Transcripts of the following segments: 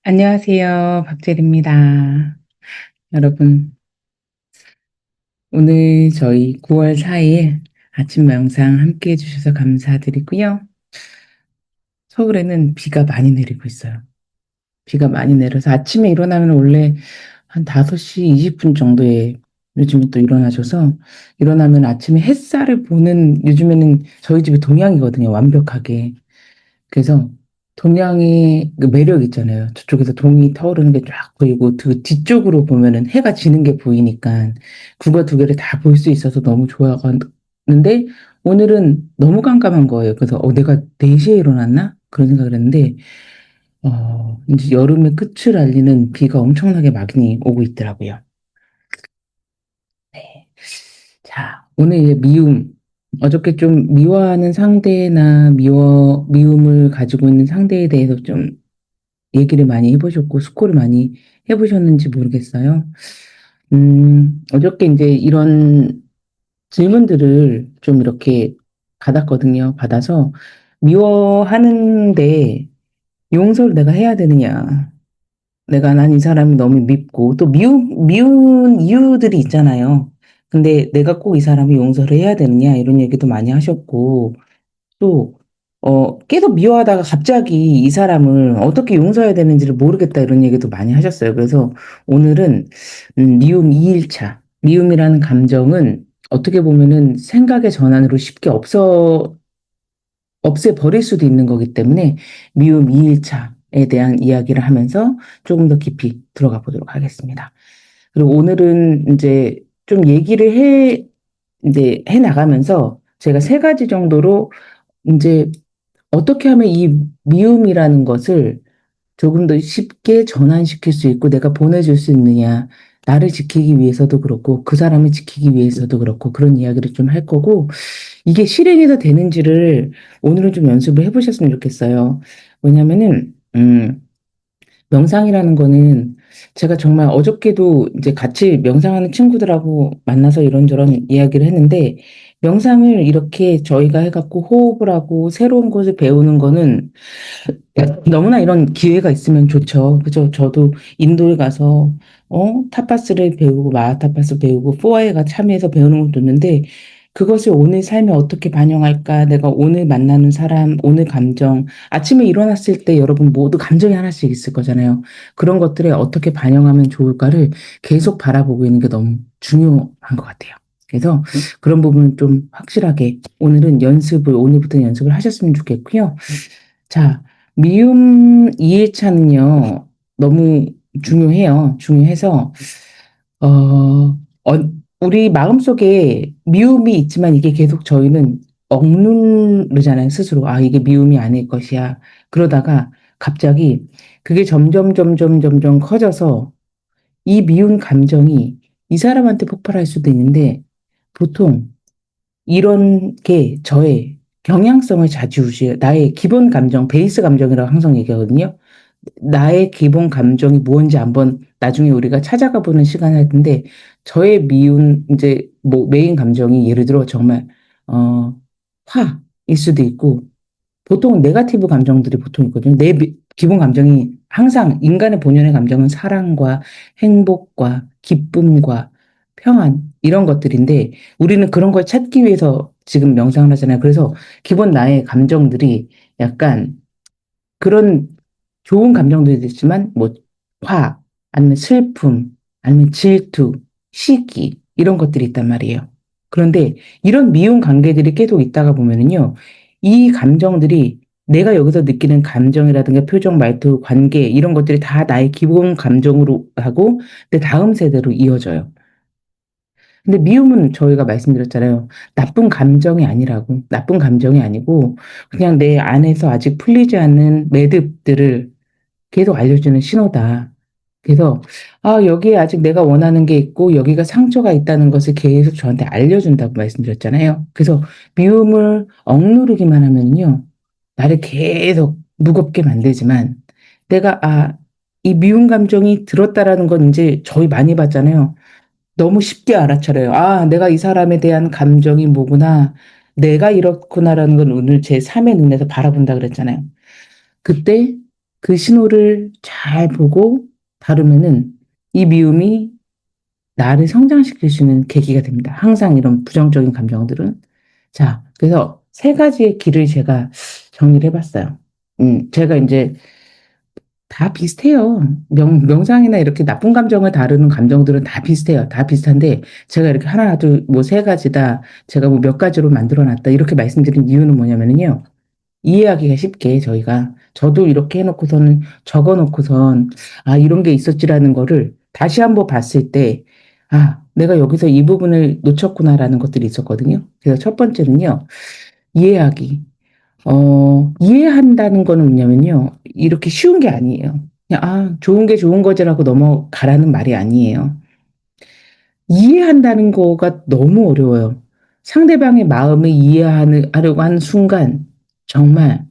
안녕하세요. 박재리입니다. 여러분, 오늘 저희 9월 4일 아침 명상 함께 해주셔서 감사드리고요. 서울에는 비가 많이 내리고 있어요. 비가 많이 내려서 아침에 일어나면 원래 한 5시 20분 정도에 요즘에 또 일어나셔서 일어나면 아침에 햇살을 보는 요즘에는 저희 집이 동양이거든요. 완벽하게. 그래서 동양의 그 매력 있잖아요. 저쪽에서 동이 타오르는 게 쫙 보이고 그 뒤쪽으로 보면은 해가 지는 게 보이니까 국가 두 개를 다 볼 수 있어서 너무 좋아하는데 오늘은 너무 깜깜한 거예요. 그래서 내가 4시에 일어났나? 그런 생각을 했는데 이제 여름의 끝을 알리는 비가 엄청나게 많이 오고 있더라고요. 네. 자, 오늘 이제 미움. 어저께 좀 미워하는 상대나 미움을 가지고 있는 상대에 대해서 좀 얘기를 많이 해보셨고, 스코를 많이 해보셨는지 모르겠어요. 어저께 이제 이런 질문들을 좀 이렇게 받았거든요. 받아서 미워하는데 용서를 내가 해야 되느냐. 난 이 사람이 너무 밉고, 또 미운 이유들이 있잖아요. 근데 내가 꼭 이 사람이 용서를 해야 되느냐, 이런 얘기도 많이 하셨고, 또, 계속 미워하다가 갑자기 이 사람을 어떻게 용서해야 되는지를 모르겠다 이런 얘기도 많이 하셨어요. 그래서 오늘은, 미움 2일차. 미움이라는 감정은 어떻게 보면은 생각의 전환으로 쉽게 없애버릴 수도 있는 거기 때문에 미움 2일차에 대한 이야기를 하면서 조금 더 깊이 들어가 보도록 하겠습니다. 그리고 오늘은 이제 좀 이제 해 나가면서 제가 3가지 정도로 이제 어떻게 하면 이 미움이라는 것을 조금 더 쉽게 전환시킬 수 있고 내가 보내줄 수 있느냐. 나를 지키기 위해서도 그렇고 그 사람을 지키기 위해서도 그렇고 그런 이야기를 좀 할 거고 이게 실행해서 되는지를 오늘은 좀 연습을 해보셨으면 좋겠어요. 왜냐면은, 명상이라는 거는 제가 정말 어저께도 이제 같이 명상하는 친구들하고 만나서 이런저런 이야기를 했는데 명상을 이렇게 저희가 해갖고 호흡을 하고 새로운 것을 배우는 거는 너무나 이런 기회가 있으면 좋죠. 그죠? 저도 인도에 가서, 타파스를 배우고, 마하타파스 배우고, 포아에가 참여해서 배우는 것도 있는데, 그것을 오늘 삶에 어떻게 반영할까? 내가 오늘 만나는 사람, 오늘 감정, 아침에 일어났을 때 여러분 모두 감정이 하나씩 있을 거잖아요. 그런 것들에 어떻게 반영하면 좋을까를 계속 바라보고 있는 게 너무 중요한 것 같아요. 그래서 그런 부분은 좀 확실하게 오늘부터 연습을 하셨으면 좋겠고요. 자, 미움 2일차는요, 너무 중요해요. 중요해서, 어, 우리 마음속에 미움이 있지만 이게 계속 저희는 억누르잖아요, 스스로. 아, 이게 미움이 아닐 것이야. 그러다가 갑자기 그게 점점 커져서 이 미운 감정이 이 사람한테 폭발할 수도 있는데 보통 이런 게 저의 경향성을 좌지우지해요. 나의 기본 감정, 베이스 감정이라고 항상 얘기하거든요. 나의 기본 감정이 뭔지 한번 나중에 우리가 찾아가 보는 시간을 할 텐데, 저의 이제 뭐 메인 감정이 예를 들어 정말, 어, 화일 수도 있고, 보통 네가티브 감정들이 보통 있거든요. 기본 감정이 항상 인간의 본연의 감정은 사랑과 행복과 기쁨과 평안 이런 것들인데 우리는 그런 걸 찾기 위해서 지금 명상을 하잖아요. 그래서 기본 나의 감정들이 약간 그런 좋은 감정들이 있지만 뭐 화, 아니면 슬픔, 아니면 질투, 시기 이런 것들이 있단 말이에요. 그런데 이런 미운 관계들이 계속 있다가 보면은요. 이 감정들이 내가 여기서 느끼는 감정이라든가 표정, 말투, 관계 이런 것들이 다 나의 기본 감정으로 하고 내 다음 세대로 이어져요. 근데 미움은 저희가 말씀드렸잖아요. 나쁜 감정이 아니라고. 나쁜 감정이 아니고 그냥 내 안에서 아직 풀리지 않는 매듭들을 계속 알려주는 신호다. 그래서 여기에 아직 내가 원하는 게 있고 여기가 상처가 있다는 것을 계속 저한테 알려준다고 말씀드렸잖아요. 그래서 미움을 억누르기만 하면요. 나를 계속 무겁게 만들지만 내가 이 미운 감정이 들었다라는 건 이제 저희 많이 봤잖아요. 너무 쉽게 알아차려요. 내가 이 사람에 대한 감정이 뭐구나. 내가 이렇구나라는 건 오늘 제 3의 눈에서 바라본다 그랬잖아요. 그때 그 신호를 잘 보고 다루면은 이 미움이 나를 성장시킬 수 있는 계기가 됩니다. 항상 이런 부정적인 감정들은. 자, 그래서 세 가지의 길을 제가 정리를 해봤어요. 제가 이제 다 비슷해요. 명상이나 이렇게 나쁜 감정을 다루는 감정들은 다 비슷해요. 다 비슷한데, 제가 이렇게 하나, 둘, 뭐 세 가지다, 제가 뭐 몇 가지로 만들어 놨다, 이렇게 말씀드린 이유는 뭐냐면요. 이해하기가 쉽게 저희가, 저도 이렇게 해놓고서는 적어 놓고선, 아, 이런 게 있었지라는 거를 다시 한번 봤을 때, 아, 내가 여기서 이 부분을 놓쳤구나라는 것들이 있었거든요. 그래서 첫 번째는요, 이해하기. 이해한다는 거는 뭐냐면요. 이렇게 쉬운 게 아니에요. 그냥, 아, 좋은 게 좋은 거지라고 넘어가라는 말이 아니에요. 이해한다는 거가 너무 어려워요. 상대방의 마음을 이해하려고 하는 순간, 정말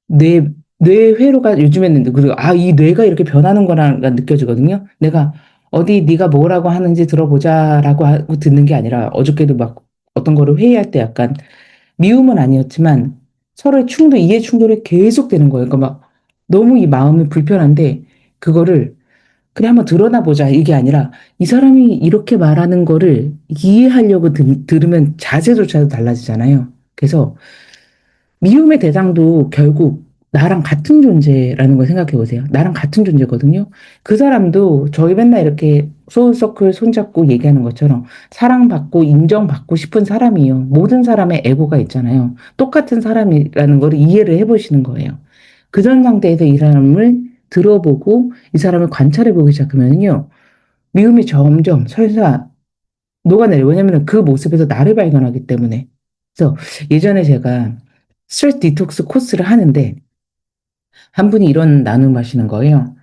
뇌, 뇌 회로가 요즘에는, 그리고, 아, 이 뇌가 이렇게 변하는 거라가 느껴지거든요. 내가 어디 네가 뭐라고 하는지 들어보자라고 하고 듣는 게 아니라 어저께도 막 어떤 거를 회의할 때 약간 미움은 아니었지만 서로의 이해 충돌이 계속되는 거예요. 그러니까 막 너무 이 마음이 불편한데 그거를 그냥 한번 드러나 보자 이게 아니라 이 사람이 이렇게 말하는 거를 이해하려고 들으면 자세조차도 달라지잖아요. 그래서 미움의 대상도 결국 나랑 같은 존재라는 걸 생각해 보세요. 나랑 같은 존재거든요. 그 사람도 저희 맨날 이렇게 소울서클 손잡고 얘기하는 것처럼 사랑받고 인정받고 싶은 사람이에요. 모든 사람의 에고가 있잖아요. 똑같은 사람이라는 걸 이해를 해보시는 거예요. 그런 상태에서 이 사람을 들어보고 이 사람을 관찰해 보기 시작하면요. 미움이 점점 설사 녹아내려. 왜냐면 그 모습에서 나를 발견하기 때문에. 그래서 예전에 제가 스트레스 디톡스 코스를 하는데 한 분이 이런 나눔 하시는 거예요.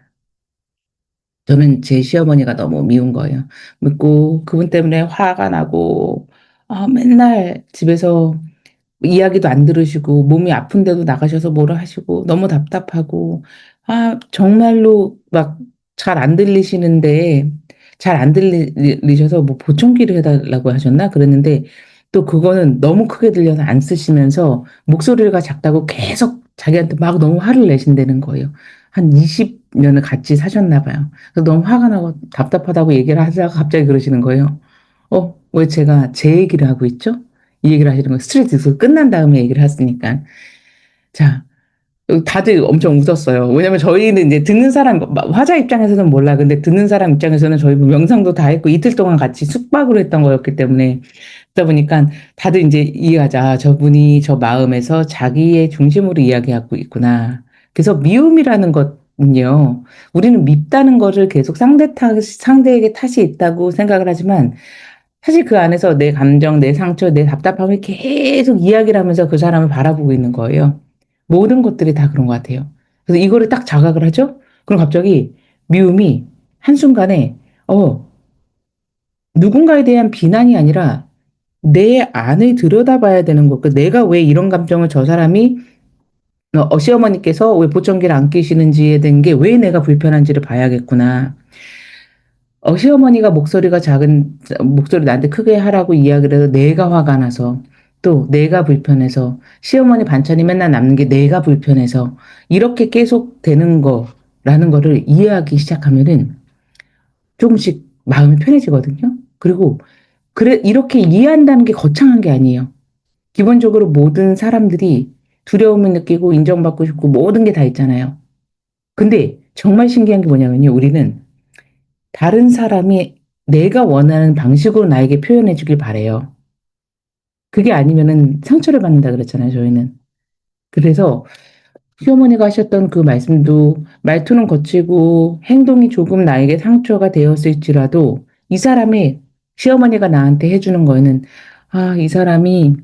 저는 제 시어머니가 너무 미운 거예요. 묻고 그분 때문에 화가 나고 맨날 집에서 이야기도 안 들으시고 몸이 아픈데도 나가셔서 뭐라 하시고 너무 답답하고 정말로 막 잘 안 들리시는데 잘 안 들리셔서 뭐 보청기를 해달라고 하셨나 그랬는데 또 그거는 너무 크게 들려서 안 쓰시면서 목소리가 작다고 계속 자기한테 막 너무 화를 내신다는 거예요. 한 20년을 같이 사셨나 봐요. 그래서 너무 화가 나고 답답하다고 얘기를 하다가 갑자기 그러시는 거예요. 왜 제가 제 얘기를 하고 있죠? 이 얘기를 하시는 거예요. 스트레스 끝난 다음에 얘기를 했으니까. 자, 다들 엄청 웃었어요. 왜냐면 저희는 이제 듣는 사람, 화자 입장에서는 몰라. 근데 듣는 사람 입장에서는 저희 뭐 명상도 다 했고 이틀 동안 같이 숙박으로 했던 거였기 때문에 그러다 보니까 다들 이제 이해하자. 저분이 저 마음에서 자기의 중심으로 이야기하고 있구나. 그래서 미움이라는 것은요, 우리는 밉다는 거를 계속 상대에게 탓이 있다고 생각을 하지만 사실 그 안에서 내 감정, 내 상처, 내 답답함을 계속 이야기를 하면서 그 사람을 바라보고 있는 거예요. 모든 것들이 다 그런 것 같아요. 그래서 이거를 딱 자각을 하죠? 그럼 갑자기 미움이 한순간에, 누군가에 대한 비난이 아니라 내 안을 들여다봐야 되는 거. 그러니까 내가 왜 이런 감정을 저 사람이, 시어머니께서 왜 보청기를 안 끼시는지에 대한 게 왜 내가 불편한지를 봐야겠구나. 시어머니가 목소리 나한테 크게 하라고 이야기를 해서 내가 화가 나서 또 내가 불편해서 시어머니 반찬이 맨날 남는 게 내가 불편해서 이렇게 계속 되는 거라는 거를 이해하기 시작하면은 조금씩 마음이 편해지거든요. 그리고 이렇게 이해한다는 게 거창한 게 아니에요. 기본적으로 모든 사람들이 두려움을 느끼고 인정받고 싶고 모든 게 다 있잖아요. 근데 정말 신기한 게 뭐냐면요. 우리는 다른 사람이 내가 원하는 방식으로 나에게 표현해 주길 바래요. 그게 아니면은 상처를 받는다 그랬잖아요, 저희는. 그래서 시어머니가 하셨던 그 말씀도 말투는 거치고 행동이 조금 나에게 상처가 되었을지라도 이 사람의 시어머니가 나한테 해주는 거에는 이 사람이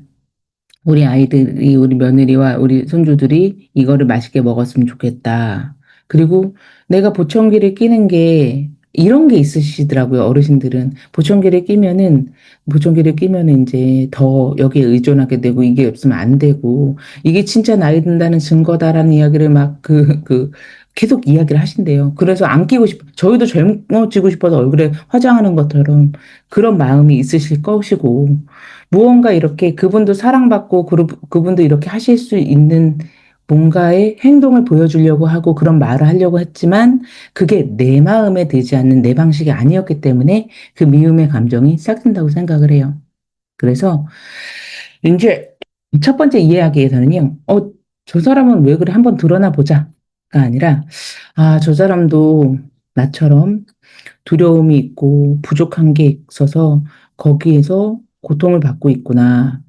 우리 아이들이, 우리 며느리와 우리 손주들이 이거를 맛있게 먹었으면 좋겠다. 그리고 내가 보청기를 끼는 게 이런 게 있으시더라고요. 어르신들은 보청기를 끼면은 이제 더 여기에 의존하게 되고 이게 없으면 안 되고 이게 진짜 나이 든다는 증거다라는 이야기를 막 계속 이야기를 하신대요. 그래서 안 끼고 저희도 젊어지고 싶어서 얼굴에 화장하는 것처럼 그런 마음이 있으실 것이고 무언가 이렇게 그분도 사랑받고 그분도 이렇게 하실 수 있는 뭔가의 행동을 보여주려고 하고 그런 말을 하려고 했지만 그게 내 마음에 들지 않는 내 방식이 아니었기 때문에 그 미움의 감정이 시작된다고 생각을 해요. 그래서 이제 첫 번째 이야기에서는요, 저 사람은 왜 그래? 한번 드러나 보자가 아니라, 아, 저 사람도 나처럼 두려움이 있고 부족한 게 있어서 거기에서 고통을 받고 있구나.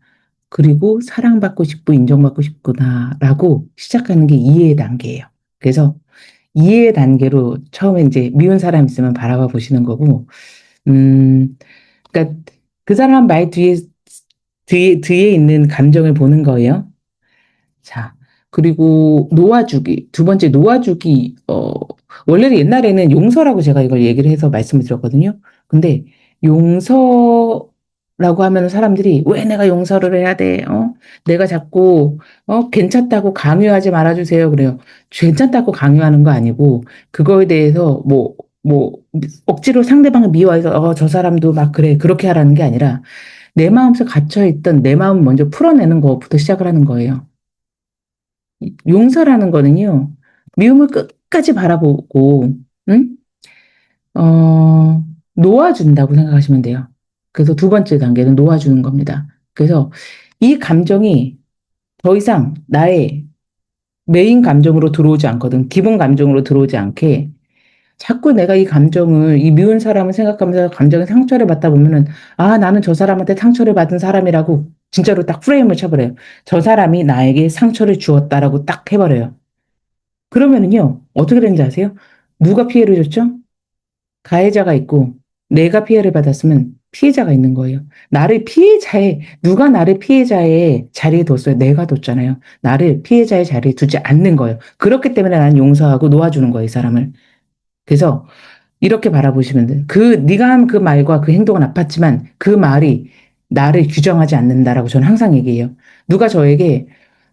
그리고 사랑받고 싶고 인정받고 싶구나라고 시작하는 게 이해의 단계예요. 그래서 이해의 단계로 처음에 이제 미운 사람 있으면 바라봐 보시는 거고, 음, 그러니까 그 사람 말 뒤에 있는 감정을 보는 거예요. 자, 그리고 놓아주기. 두 번째, 놓아주기. 원래는 옛날에는 용서라고 제가 이걸 얘기를 해서 말씀을 드렸거든요. 근데 용서라고 하면 사람들이 왜 내가 용서를 해야 돼? 내가 자꾸, 괜찮다고 강요하지 말아주세요. 그래요. 괜찮다고 강요하는 거 아니고, 그거에 대해서 억지로 상대방을 미워해서, 저 사람도 막 그래. 그렇게 하라는 게 아니라, 내 마음속에 갇혀있던 내 마음을 먼저 풀어내는 것부터 시작을 하는 거예요. 용서라는 거는요, 미움을 끝까지 바라보고, 응? 놓아준다고 생각하시면 돼요. 그래서 두 번째 단계는 놓아주는 겁니다. 그래서 이 감정이 더 이상 나의 메인 감정으로 들어오지 않거든. 기본 감정으로 들어오지 않게 자꾸 내가 이 감정을, 이 미운 사람을 생각하면서 감정의 상처를 받다 보면은, 아, 나는 저 사람한테 상처를 받은 사람이라고 진짜로 딱 프레임을 쳐버려요. 저 사람이 나에게 상처를 주었다라고 딱 해버려요. 그러면은요, 어떻게 되는지 아세요? 누가 피해를 줬죠? 가해자가 있고, 내가 피해를 받았으면 피해자가 있는 거예요. 누가 나를 피해자의 자리에 뒀어요? 내가 뒀잖아요. 나를 피해자의 자리에 두지 않는 거예요. 그렇기 때문에 나는 용서하고 놓아주는 거예요, 이 사람을. 그래서 이렇게 바라보시면 돼요. 네가 한 그 말과 그 행동은 아팠지만 그 말이 나를 규정하지 않는다라고 저는 항상 얘기해요. 누가 저에게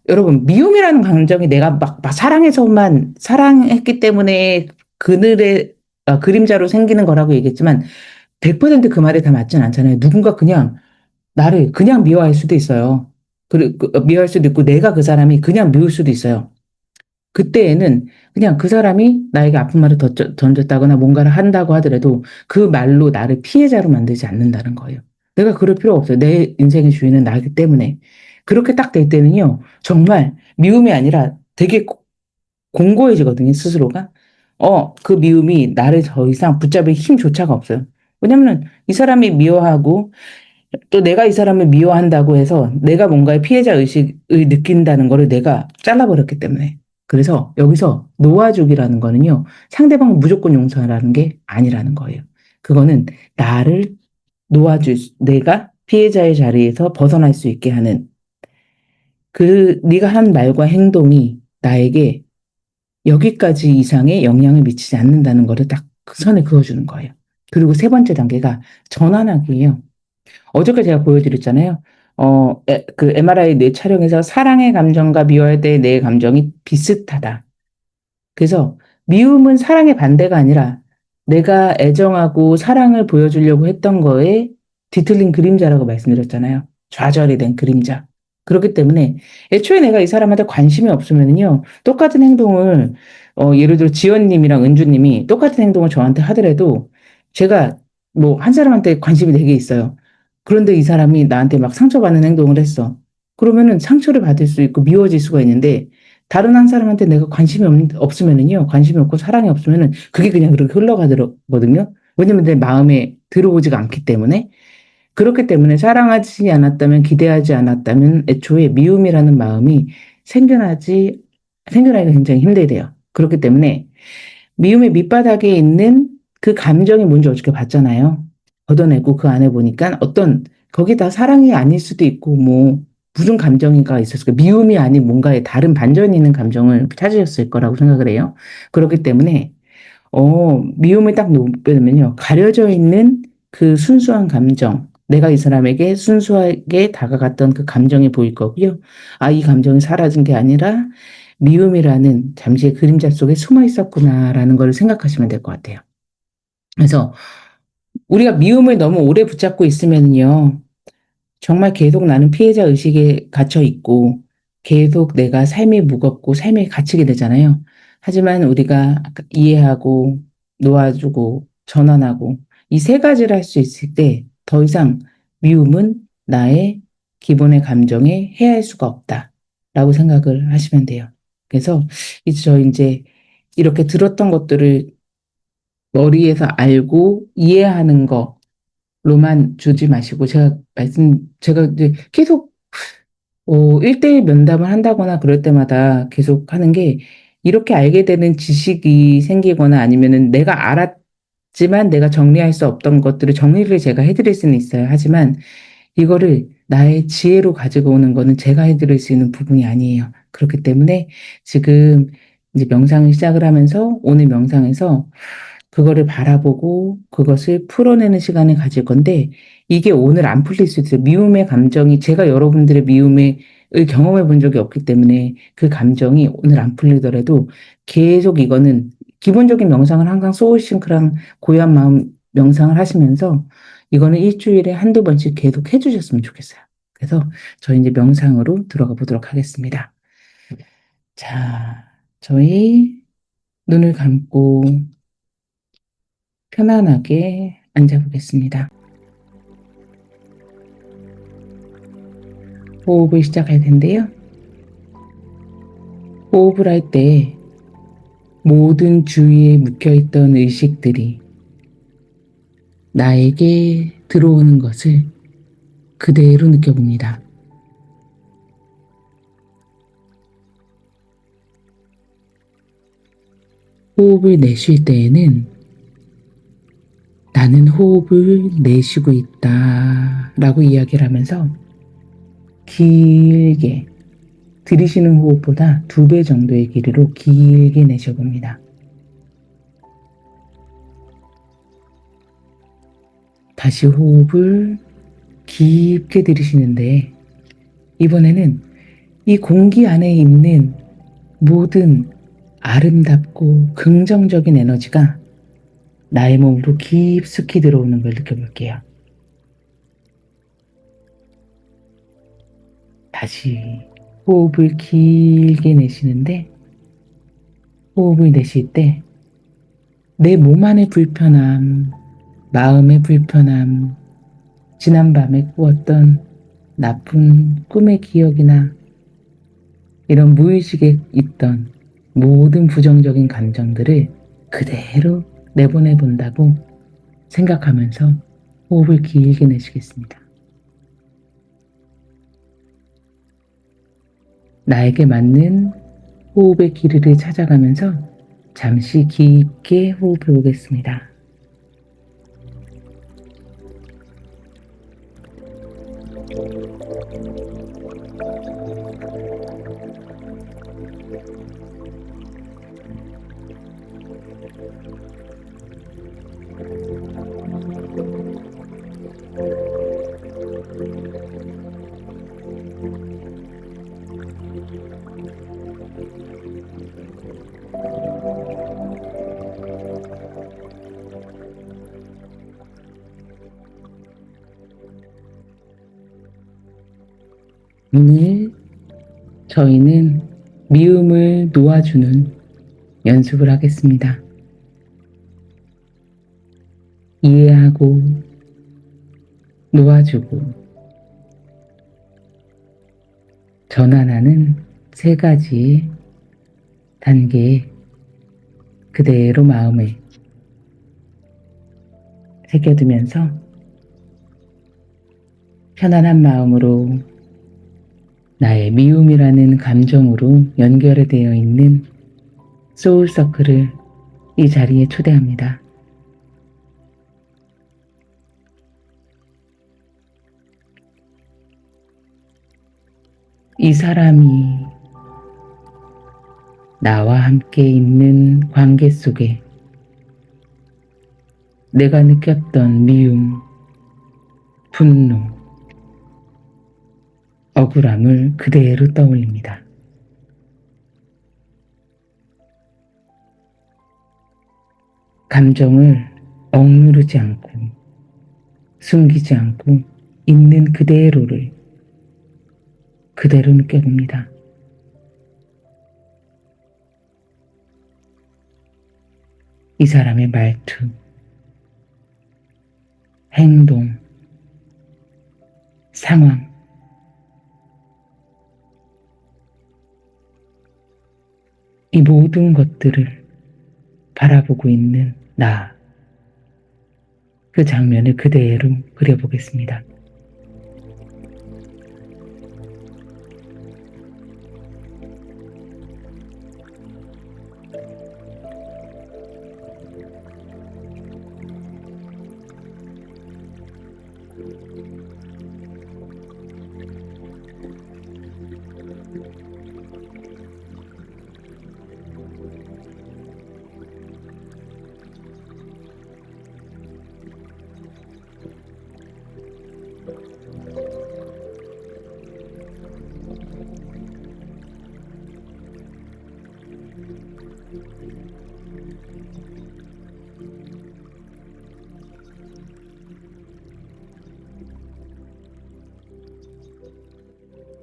여러분, 미움이라는 감정이 내가 막 사랑해서만, 사랑했기 때문에 그늘의 그림자로 생기는 거라고 얘기했지만, 100%그 말이 다 맞진 않잖아요. 누군가 그냥 나를 그냥 미워할 수도 있어요. 미워할 수도 있고, 내가 그 사람이 그냥 미울 수도 있어요. 그때에는 그냥 그 사람이 나에게 아픈 말을 던졌다거나 뭔가를 한다고 하더라도 그 말로 나를 피해자로 만들지 않는다는 거예요. 내가 그럴 필요 없어요. 내 인생의 주인은 나기 때문에. 그렇게 딱 될 때는요, 정말 미움이 아니라 되게 공고해지거든요, 스스로가. 그 미움이 나를 더 이상 붙잡을 힘조차가 없어요. 왜냐면은 이 사람이 미워하고 또 내가 이 사람을 미워한다고 해서 내가 뭔가의 피해자 의식을 느낀다는 거를 내가 잘라버렸기 때문에. 그래서 여기서 놓아주기라는 거는요, 상대방을 무조건 용서하라는 게 아니라는 거예요. 그거는 나를 내가 피해자의 자리에서 벗어날 수 있게 하는 네가 한 말과 행동이 나에게 여기까지 이상의 영향을 미치지 않는다는 거를 딱 그 선을 그어주는 거예요. 그리고 세 번째 단계가 전환하기예요. 어저께 제가 보여드렸잖아요. 그 MRI 뇌 촬영에서 사랑의 감정과 미워할 때의 내 감정이 비슷하다. 그래서 미움은 사랑의 반대가 아니라 내가 애정하고 사랑을 보여주려고 했던 거에 뒤틀린 그림자라고 말씀드렸잖아요. 좌절이 된 그림자. 그렇기 때문에 애초에 내가 이 사람한테 관심이 없으면요. 똑같은 행동을, 예를 들어 지연님이랑 은주님이 똑같은 행동을 저한테 하더라도 제가 뭐 한 사람한테 관심이 되게 있어요. 그런데 이 사람이 나한테 막 상처받는 행동을 했어. 그러면은 상처를 받을 수 있고 미워질 수가 있는데 다른 한 사람한테 내가 없으면은요, 관심이 없고 사랑이 없으면은 그게 그냥 그렇게 흘러가거든요. 왜냐면 내 마음에 들어오지가 않기 때문에. 그렇기 때문에 사랑하지 않았다면, 기대하지 않았다면 애초에 미움이라는 마음이 생겨나지, 생겨나기가 굉장히 힘들대요. 그렇기 때문에 미움의 밑바닥에 있는 그 감정이 뭔지 어떻게 봤잖아요. 걷어내고 그 안에 보니까 거기 다 사랑이 아닐 수도 있고, 무슨 감정인가 있었을까. 미움이 아닌 뭔가의 다른 반전이 있는 감정을 찾으셨을 거라고 생각을 해요. 그렇기 때문에, 미움을 딱 놓으면요. 가려져 있는 그 순수한 감정, 내가 이 사람에게 순수하게 다가갔던 그 감정이 보일 거고요. 아, 이 감정이 사라진 게 아니라 미움이라는 잠시의 그림자 속에 숨어 있었구나라는 걸 생각하시면 될 것 같아요. 그래서 우리가 미움을 너무 오래 붙잡고 있으면요. 정말 계속 나는 피해자 의식에 갇혀 있고 계속 내가 삶이 무겁고 삶에 갇히게 되잖아요. 하지만 우리가 이해하고 놓아주고 전환하고 이 세 가지를 할 수 있을 때 더 이상 미움은 나의 기본의 감정에 해할 수가 없다라고 생각을 하시면 돼요. 그래서 이제 저 이제 이렇게 들었던 것들을 머리에서 알고 이해하는 거로만 주지 마시고 제가 이제 계속 1대1 면담을 한다거나 그럴 때마다 계속 하는 게 이렇게 알게 되는 지식이 생기거나 아니면은 내가 알았지만 내가 정리할 수 없던 것들을 정리를 제가 해드릴 수는 있어요. 하지만 이거를 나의 지혜로 가지고 오는 거는 제가 해드릴 수 있는 부분이 아니에요. 그렇기 때문에 지금 이제 명상을 시작을 하면서 오늘 명상에서 그거를 바라보고 그것을 풀어내는 시간을 가질 건데 이게 오늘 안 풀릴 수 있어요. 미움의 감정이 제가 여러분들의 미움을 경험해 본 적이 없기 때문에 그 감정이 오늘 안 풀리더라도 계속 이거는 기본적인 명상을 항상 소울싱크랑 고요한 마음 명상을 하시면서 이거는 일주일에 한두 번씩 계속 해주셨으면 좋겠어요. 그래서 저희 이제 명상으로 들어가 보도록 하겠습니다. 자, 저희 눈을 감고 편안하게 앉아보겠습니다. 호흡을 시작할 텐데요. 호흡을 할 때 모든 주위에 묵혀있던 의식들이 나에게 들어오는 것을 그대로 느껴봅니다. 호흡을 내쉴 때에는 나는 호흡을 내쉬고 있다 라고 이야기를 하면서 길게 들이쉬는 호흡보다 2배 정도의 길이로 길게 내쉬어봅니다. 다시 호흡을 깊게 들이쉬는데 이번에는 이 공기 안에 있는 모든 아름답고 긍정적인 에너지가 나의 몸으로 깊숙이 들어오는 걸 느껴볼게요. 다시 호흡을 길게 내쉬는데 호흡을 내쉴 때 내 몸 안의 불편함, 마음의 불편함, 지난밤에 꾸었던 나쁜 꿈의 기억이나 이런 무의식에 있던 모든 부정적인 감정들을 그대로 내보내 본다고 생각하면서 호흡을 길게 내쉬겠습니다. 나에게 맞는 호흡의 길이를 찾아가면서 잠시 깊게 호흡해 보겠습니다. 오늘 저희는 미움을 놓아주는 연습을 하겠습니다. 이해하고 놓아주고 전환하는 3가지의 단계에 그대로 마음을 새겨두면서 편안한 마음으로 나의 미움이라는 감정으로 연결이 되어 있는 소울서클을 이 자리에 초대합니다. 이 사람이 나와 함께 있는 관계 속에 내가 느꼈던 미움, 분노, 억울함을 그대로 떠올립니다. 감정을 억누르지 않고 숨기지 않고 있는 그대로를 그대로 느껴봅니다. 이 사람의 말투, 행동, 상황, 이 모든 것들을 바라보고 있는 나, 그 장면을 그대로 그려보겠습니다.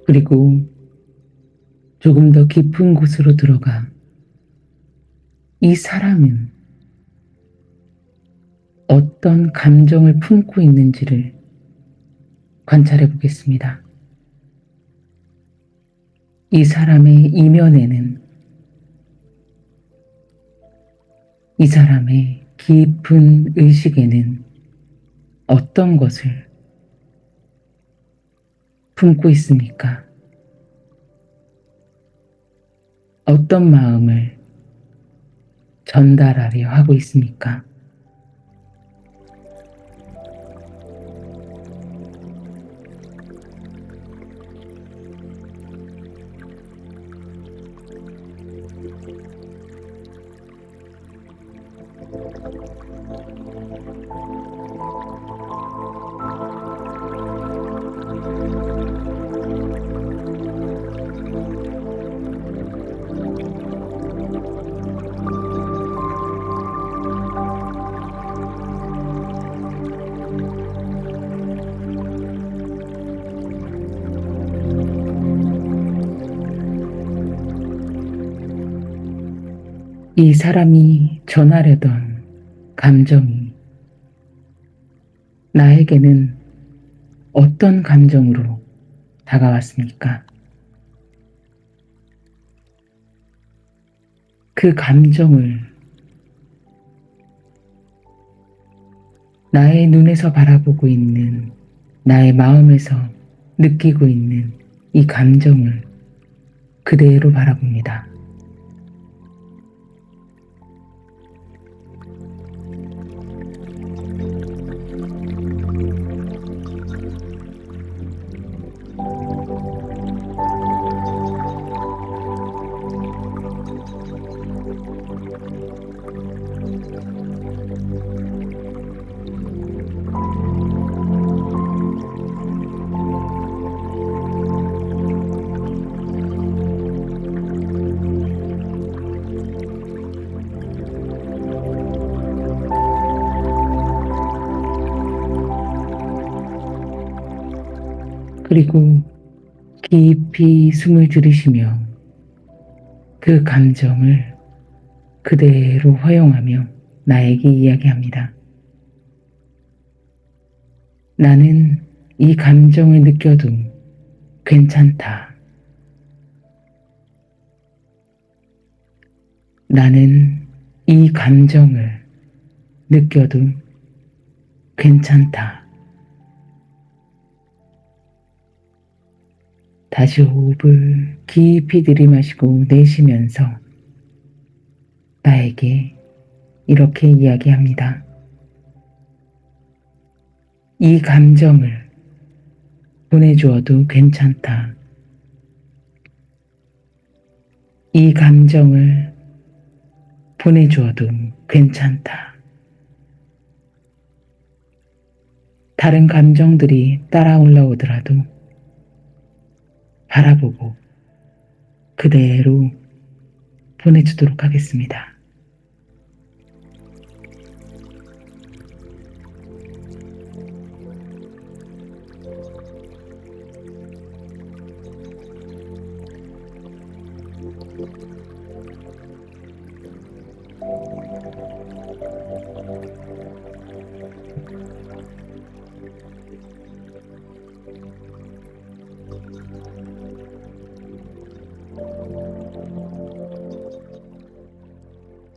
그리고 조금 더 깊은 곳으로 들어가 이 사람은 어떤 감정을 품고 있는지를 관찰해 보겠습니다. 이 사람의 이면에는 이 사람의 깊은 의식에는 어떤 것을 품고 있습니까? 어떤 마음을 전달하려 하고 있습니까? 이 사람이 전하려던 감정이 나에게는 어떤 감정으로 다가왔습니까? 그 감정을 나의 눈에서 바라보고 있는 나의 마음에서 느끼고 있는 이 감정을 그대로 바라봅니다. 그리고 깊이 숨을 들이쉬며 그 감정을 그대로 허용하며 나에게 이야기합니다. 나는 이 감정을 느껴도 괜찮다. 나는 이 감정을 느껴도 괜찮다. 다시 호흡을 깊이 들이마시고 내쉬면서 나에게 이렇게 이야기합니다. 이 감정을 보내주어도 괜찮다. 이 감정을 보내주어도 괜찮다. 다른 감정들이 따라 올라오더라도 바라보고 그대로 보내주도록 하겠습니다.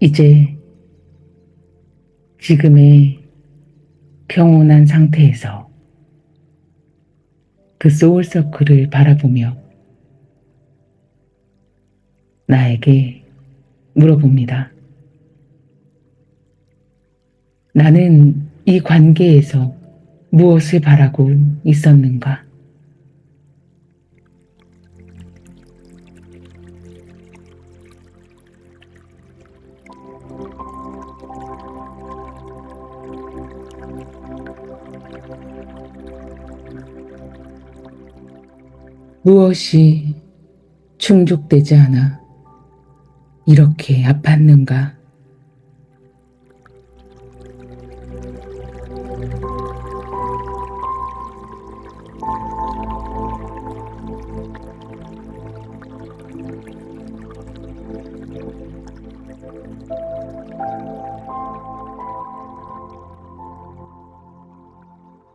이제 지금의 평온한 상태에서 그 소울서클을 바라보며 나에게 물어봅니다. 나는 이 관계에서 무엇을 바라고 있었는가? 무엇이 충족되지 않아 이렇게 아팠는가?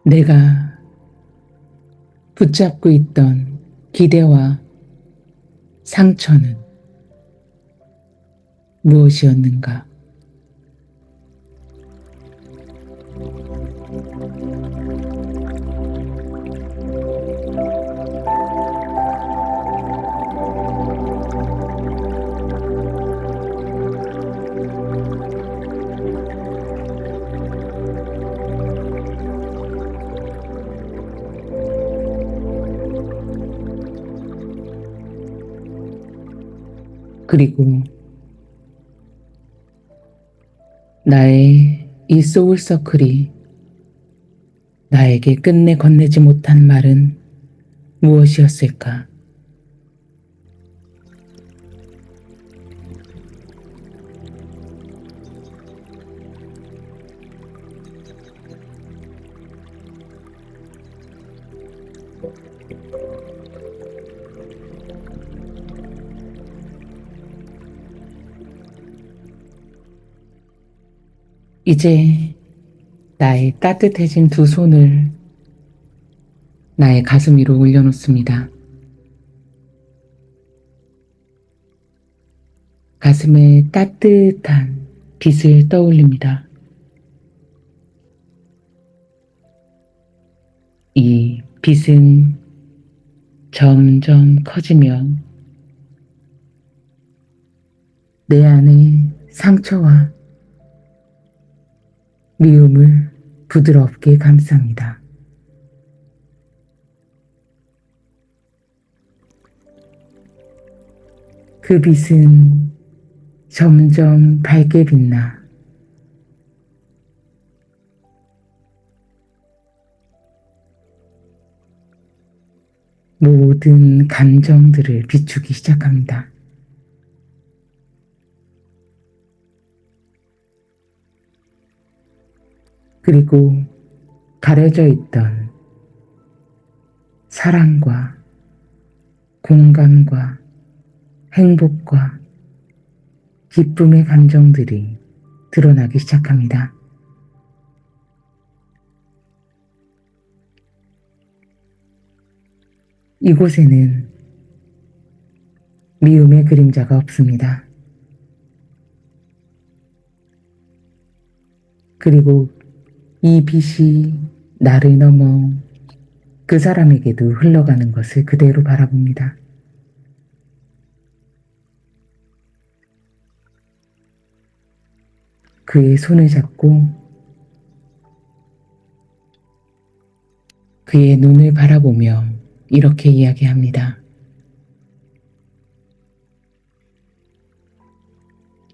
내가 붙잡고 있던 기대와 상처는 무엇이었는가? 그리고 나의 이 소울서클이 나에게 끝내 건네지 못한 말은 무엇이었을까? 이제 나의 따뜻해진 두 손을 나의 가슴 위로 올려놓습니다. 가슴에 따뜻한 빛을 떠올립니다. 이 빛은 점점 커지며 내 안의 상처와 미움을 부드럽게 감쌉니다. 그 빛은 점점 밝게 빛나 모든 감정들을 비추기 시작합니다. 그리고 가려져 있던 사랑과 공감과 행복과 기쁨의 감정들이 드러나기 시작합니다. 이곳에는 미움의 그림자가 없습니다. 그리고 이 빛이 나를 넘어 그 사람에게도 흘러가는 것을 그대로 바라봅니다. 그의 손을 잡고 그의 눈을 바라보며 이렇게 이야기합니다.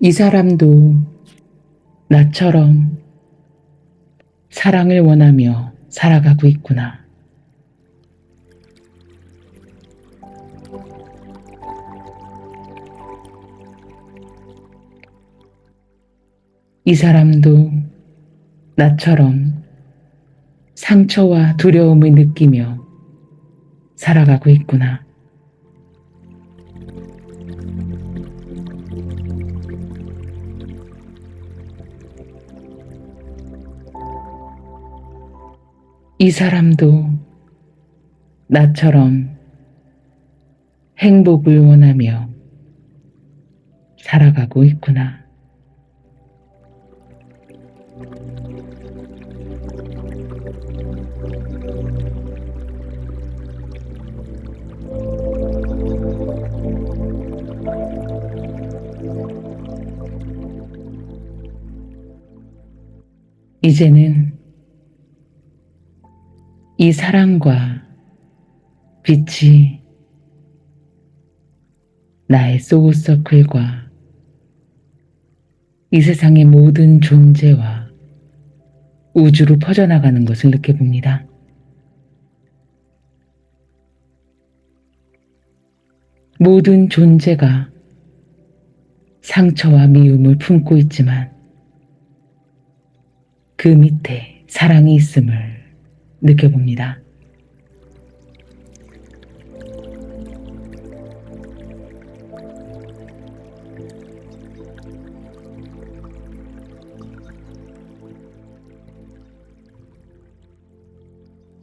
이 사람도 나처럼 사랑을 원하며 살아가고 있구나. 이 사람도 나처럼 상처와 두려움을 느끼며 살아가고 있구나. 이 사람도 나처럼 행복을 원하며 살아가고 있구나. 이제는 이 사랑과 빛이 나의 소울서클과 이 세상의 모든 존재와 우주로 퍼져나가는 것을 느껴봅니다. 모든 존재가 상처와 미움을 품고 있지만 그 밑에 사랑이 있음을 느껴봅니다.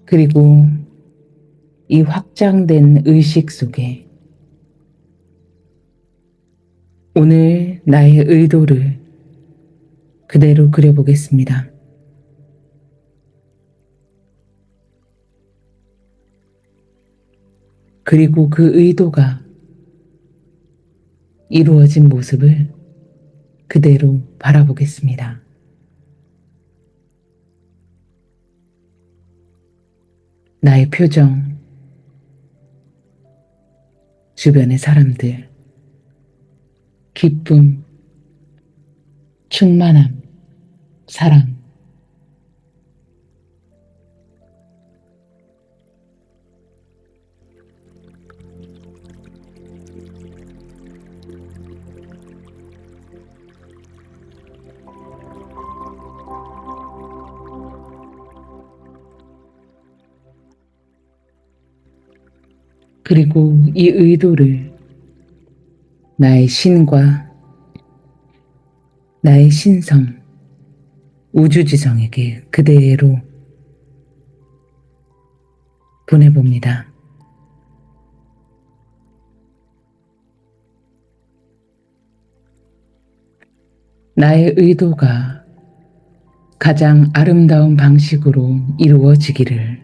그리고 이 확장된 의식 속에 오늘 나의 의도를 그대로 그려보겠습니다. 그리고 그 의도가 이루어진 모습을 그대로 바라보겠습니다. 나의 표정, 주변의 사람들, 기쁨, 충만함, 사랑. 그리고 이 의도를 나의 신과 나의 신성, 우주지성에게 그대로 보내봅니다. 나의 의도가 가장 아름다운 방식으로 이루어지기를.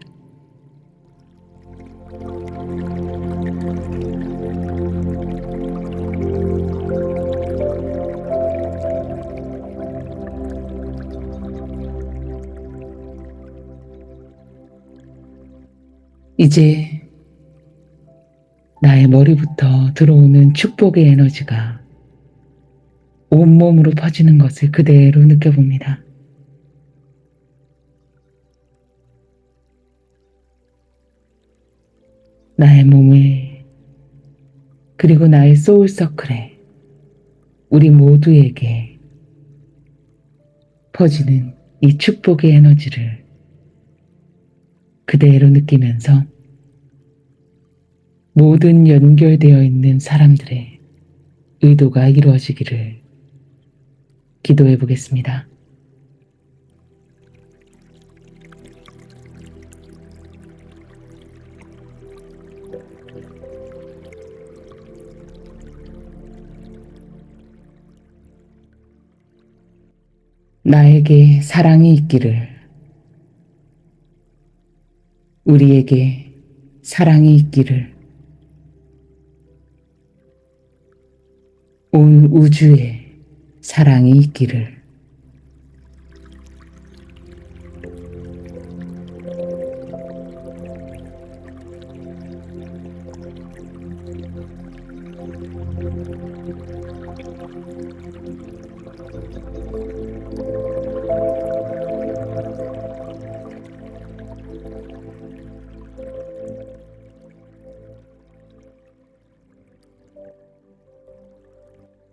이제 나의 머리부터 들어오는 축복의 에너지가 온몸으로 퍼지는 것을 그대로 느껴봅니다. 나의 몸에, 그리고 나의 소울서클에, 우리 모두에게 퍼지는 이 축복의 에너지를 그대로 느끼면서 모든 연결되어 있는 사람들의 의도가 이루어지기를 기도해 보겠습니다. 나에게 사랑이 있기를, 우리에게 사랑이 있기를, 온 우주에 사랑이 있기를.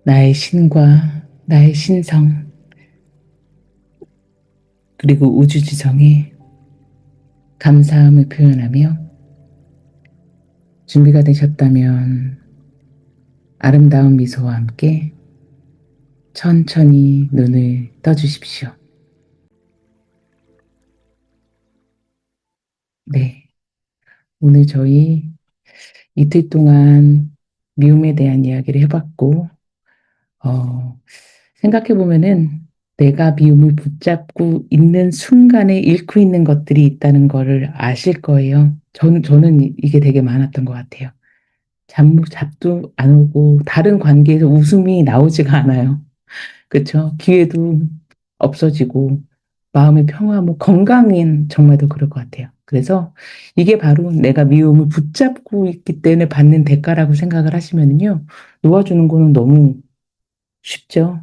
나의 신과 나의 신성, 그리고 우주지성에 감사함을 표현하며 준비가 되셨다면 아름다운 미소와 함께 천천히 눈을 떠주십시오. 네. 오늘 저희 이틀 동안 미움에 대한 이야기를 해봤고, 어, 생각해보면은 내가 미움을 붙잡고 있는 순간에 잃고 있는 것들이 있다는 거를 아실 거예요. 저는 이게 되게 많았던 것 같아요. 잡도 안 오고, 다른 관계에서 웃음이 나오지가 않아요. 그쵸? 기회도 없어지고, 마음의 평화, 뭐 건강인 정말도 그럴 것 같아요. 그래서 이게 바로 내가 미움을 붙잡고 있기 때문에 받는 대가라고 생각을 하시면은요, 놓아주는 거는 너무 쉽죠.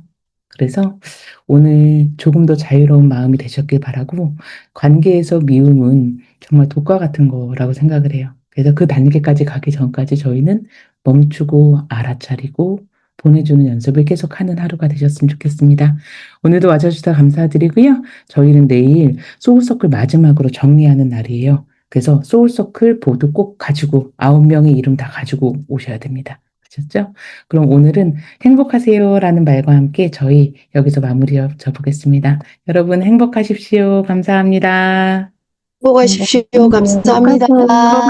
그래서 오늘 조금 더 자유로운 마음이 되셨길 바라고, 관계에서 미움은 정말 독과 같은 거라고 생각을 해요. 그래서 그 단계까지 가기 전까지 저희는 멈추고 알아차리고 보내주는 연습을 계속하는 하루가 되셨으면 좋겠습니다. 오늘도 와주셔서 감사드리고요. 저희는 내일 소울서클 마지막으로 정리하는 날이에요. 그래서 소울서클 보드 꼭 가지고 9명의 이름 다 가지고 오셔야 됩니다. 아셨죠? 그럼 오늘은 행복하세요라는 말과 함께 저희 여기서 마무리 져보겠습니다. 여러분 행복하십시오. 감사합니다. 수고하십시오. 감사합니다.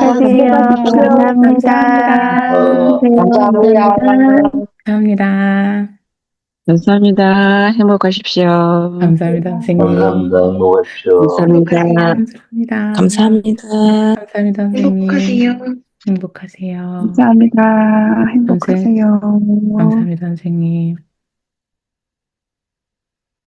행복하세요. 감사합니다. 감사합니다. 감사합니다. 감사합니다. 감사합니다. 행복하십시오. 감사합니다, 선생님. 감사합니다. 행복하십시오. 감사합니다. 감사합니다. 감사합니다. 감사합니다, 선생님. 행복하세요. 감사합니다. 행복하세요. 감사합니다, 선생님.